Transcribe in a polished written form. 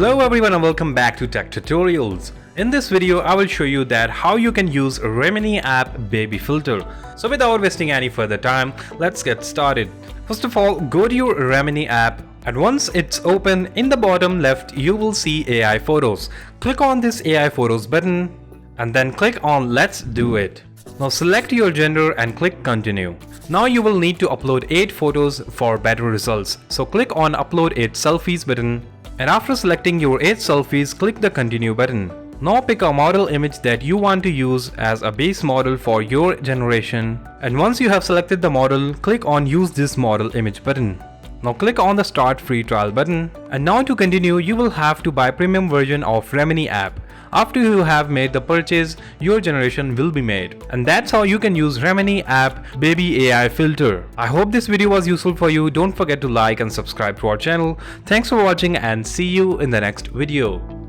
Hello everyone and welcome back to Tech Tutorials. In this video, I will show you that how you can use Remini App baby filter. So without wasting any further time, let's get started. First of all, go to your Remini app, and once it's open, in the bottom left you will see AI photos. Click on this AI photos button and then click on Let's Do It. Now select your gender and click continue. Now you will need to upload 8 photos for better results. So click on Upload 8 selfies button, and after selecting your 8 selfies, click the continue button. Now pick a model image that you want to use as a base model for your generation, and once you have selected the model, click on Use this model image button. Now click on the Start Free Trial button, and now to continue you will have to buy premium version of Remini app. After you have made the purchase, your generation will be made. And that's how you can use Remini app baby AI filter. I hope this video was useful for you. Don't forget to like and subscribe to our channel. Thanks for watching and see you in the next video.